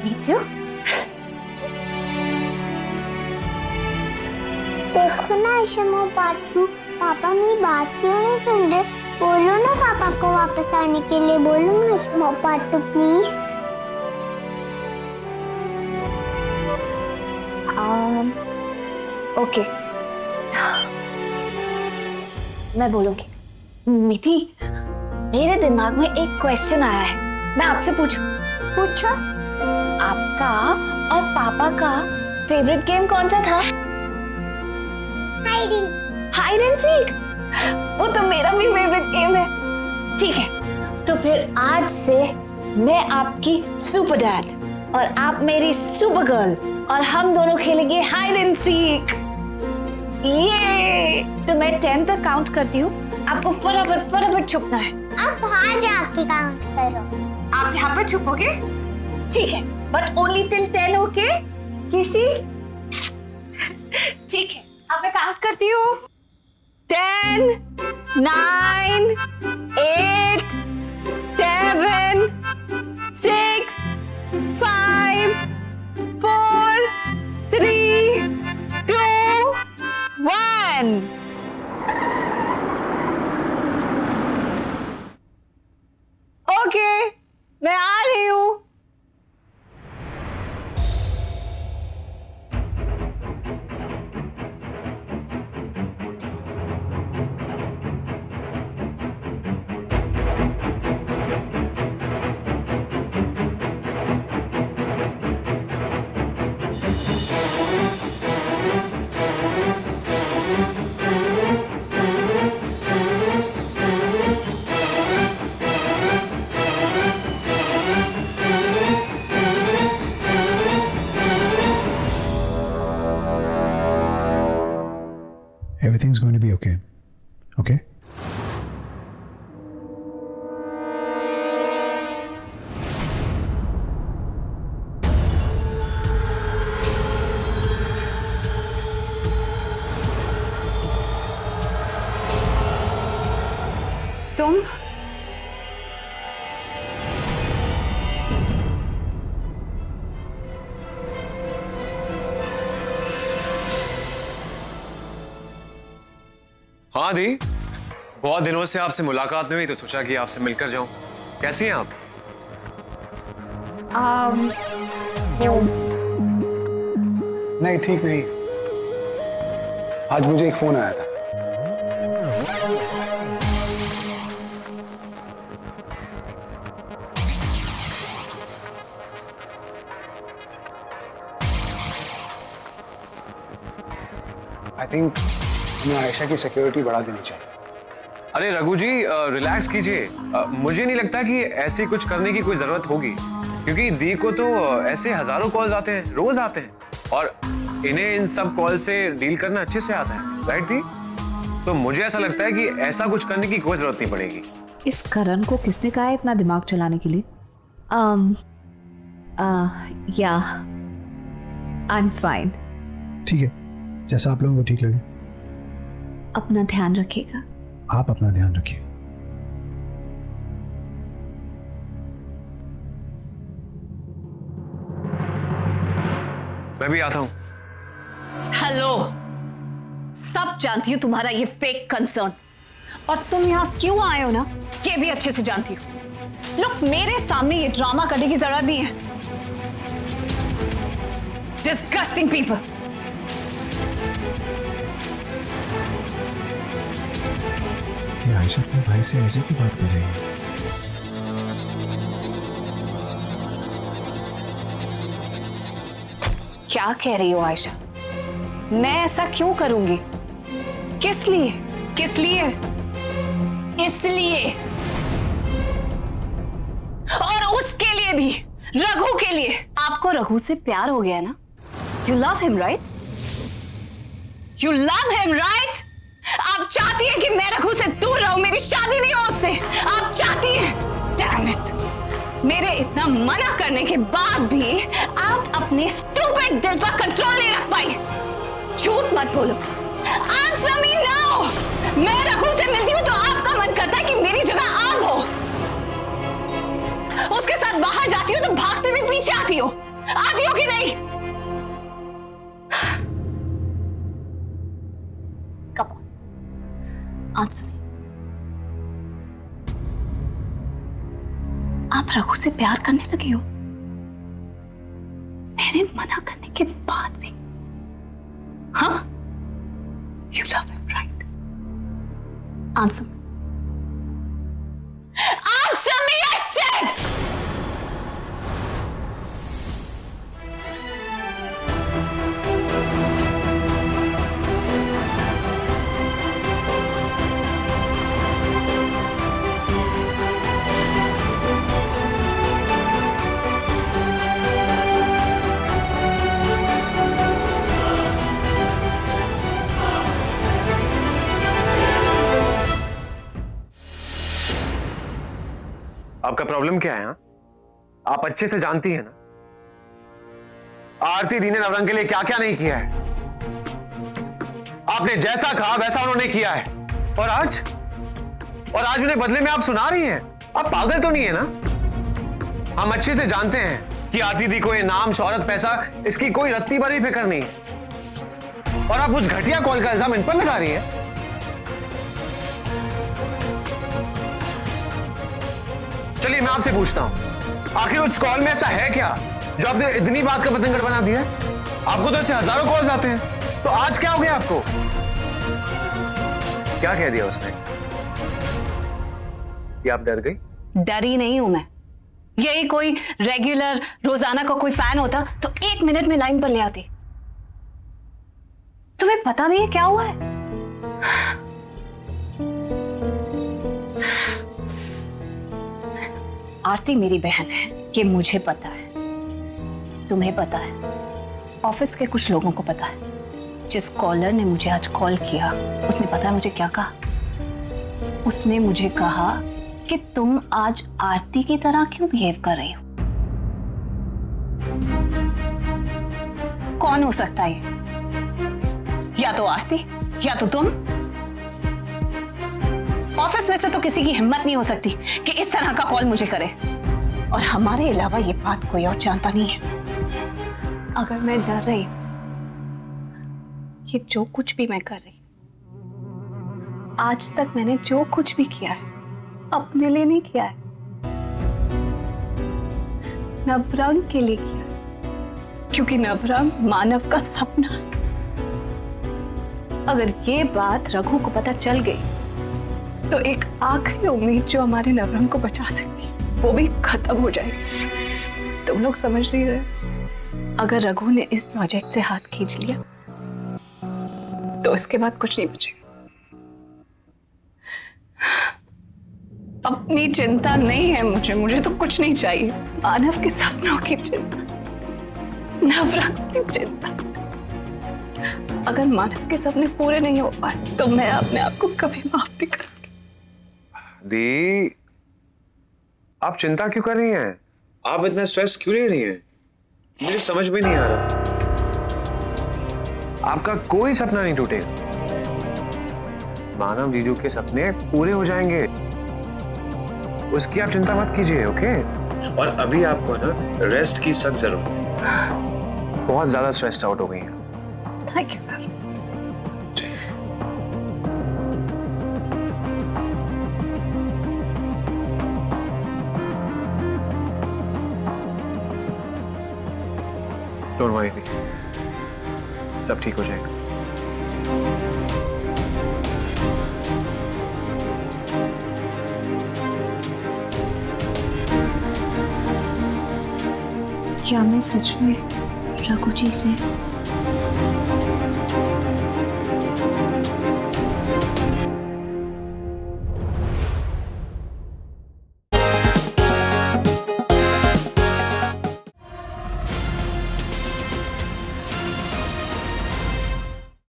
नीचू देखो ना आयशा, मैं पाटू, पापा मेरी बात क्यों नहीं सुन रहे? बोलो ना पापा को वापस आने के लिए, बोलो ना आयशा पाटू प्लीज। ओके, मैं बोलूंगी। मीठी, मेरे दिमाग में एक क्वेश्चन आया है, मैं आपसे पूछूं? पूछो। आपका और पापा का फेवरेट गेम कौन सा था? Hide and seek. वो तो मेरा भी फेवरेट गेम है। ठीक है, तो फिर आज से मैं आपकी सुपर डैड और आप मेरी सुपर गर्ल, और हम दोनों खेलेंगे हाइड एंड सीक। ये तो मैं 10 तक काउंट करती हूँ, आपको फटाफट फटाफट छुपना है। आप बाहर जाके काउंट करो। आप यहाँ पे छुपोगे? ठीक है, बट ओनली टिल 10, ओके? किसी? ठीक है, अब मैं काउंट करती हूँ। 10, 9, 8, 7, 6, 5, 4, 3, 2, 1। ओके, मैं आ रही हूँ। Everything's going to be okay. Okay? तुम? हाँ दी, बहुत दिनों से आपसे मुलाकात नहीं हुई तो सोचा कि आपसे मिलकर जाऊं। कैसी हैं आप? नहीं, ठीक नहीं। आज मुझे एक फोन आया था। आई थिंक हमें आयशा की सिक्योरिटी बढ़ा देनी चाहिए। अरे रघु जी, रिलैक्स कीजिए। मुझे नहीं लगता कि ऐसी कुछ करने की कोई जरूरत होगी, क्योंकि दी को तो ऐसे हजारों कॉल्स आते हैं, रोज आते हैं, और इन्हें इन सब कॉल से डील करना अच्छे से आता है, राइट दी? तो मुझे ऐसा लगता है कि ऐसा कुछ करने की कोई जरूरत नहीं पड़ेगी। इस करण को किसने कहा है इतना दिमाग चलाने के लिए? या आई एम फाइन। ठीक है, जैसा आप लोगों को ठीक लगे। अपना ध्यान रखिएगा। आप अपना ध्यान रखिए। मैं भी आता हूं। हेलो, सब जानती हूँ तुम्हारा ये फेक कंसर्न, और तुम यहाँ क्यों आए हो ना, ये भी अच्छे से जानती हो। लोग मेरे सामने ये ड्रामा करने की जरूरत नहीं है। Disgusting people. ये आयशा अपने भाई से ऐसे की बात कर रही है। क्या कह रही हो आयशा? मैं ऐसा क्यों करूंगी? किस लिए? किस लिए? इसलिए, और उसके लिए भी, रघु के लिए। आपको रघु से प्यार हो गया ना? You love him, right? You love him, right? आप चाहती हैं कि मैं रघु से दूर रहूं, मेरी शादी नहीं हो उससे। आप चाहती हैं। Damn it! मेरे इतना मना करने के बाद भी आप अपने स्टूपिड दिल पर कंट्रोल नहीं रख पाई। झूठ मत बोलो। Answer me now! मैं रघु से मिलती हूँ तो आपका मन करता है कि मेरी जगह आप हो। उसके साथ बाहर जाती हो तो भागते हुए पीछे आती हो। आती हो कि नहीं? Come on, answer me. आप रघु से प्यार करने लगी हो मेरे मना करने के बाद भी? हाँ? You love him, right? Answer me. Answer me, I said! आपका प्रॉब्लम क्या है? हाँ? आप अच्छे से जानती हैं ना आरती दी ने नवरंग के लिए क्या क्या नहीं किया है। आपने जैसा कहा वैसा उन्होंने किया है, और आज उन्हें बदले में आप सुना रही हैं। आप पागल तो नहीं है ना? हम अच्छे से जानते हैं कि आरती दी को ये नाम, शौहरत, पैसा, इसकी कोई रत्ती भर भी फिक्र नहीं है, और आप उस घटिया कॉल का इल्जाम इन पर लगा रही हैं। चलिए मैं आपसे पूछता हूं, आखिर उस कॉल में ऐसा है क्या जो आपने इतनी बात का बतंगड़ बना दिया? आपको तो ऐसे हजारों कॉल्स आते हैं, तो आज क्या हो गया आपको? क्या कह दिया उसने कि आप डर गई? डरी नहीं हूं मैं। यही कोई रेगुलर रोजाना का कोई फैन होता तो 1 मिनट में लाइन पर ले आती। तुम्हें पता भी है क्या हुआ है? आरती मेरी बहन है, ये मुझे पता है, तुम्हें पता है, ऑफिस के कुछ लोगों को पता है। जिस कॉलर ने मुझे आज कॉल किया उसने पता है मुझे क्या कहा? उसने मुझे कहा कि तुम आज आरती की तरह क्यों बिहेव कर रही हो। कौन हो सकता है? या तो आरती या तो तुम। ऑफिस में से तो किसी की हिम्मत नहीं हो सकती कि इस तरह का कॉल मुझे करे, और हमारे अलावा ये बात कोई और जानता नहीं है। अगर मैं डर रही हूं, ये जो कुछ भी मैं कर रही हूं, आज तक मैंने जो कुछ भी किया है अपने लिए नहीं किया है, नवरंग के लिए किया है, क्योंकि नवरंग मानव का सपना है। अगर ये बात रघु को पता चल गई तो एक आखिरी उम्मीद जो हमारे नवरंग को बचा सकती है वो भी खत्म हो जाएगी। तुम लोग समझ नहीं रहे? अगर रघु ने इस प्रोजेक्ट से हाथ खींच लिया तो इसके बाद कुछ नहीं बचेगा। अपनी चिंता नहीं है मुझे तो कुछ नहीं चाहिए। मानव के सपनों की चिंता, नवरंग की चिंता। अगर मानव के सपने पूरे नहीं हो पाए तो मैं अपने आप को कभी माफ नहीं करूंगी। दी, आप चिंता क्यों कर रही हैं? आप इतना स्ट्रेस क्यों ले रही हैं? मुझे समझ में नहीं आ रहा। आपका कोई सपना नहीं टूटेगा। मानव जीजू के सपने पूरे हो जाएंगे, उसकी आप चिंता मत कीजिए, ओके? और अभी आपको ना रेस्ट की सख्त जरूरत है। बहुत ज्यादा स्ट्रेस्ड आउट हो गई हैं। Thank you. डोंट वरी, सब ठीक हो जाएगा। क्या मैं सच में रघु जी से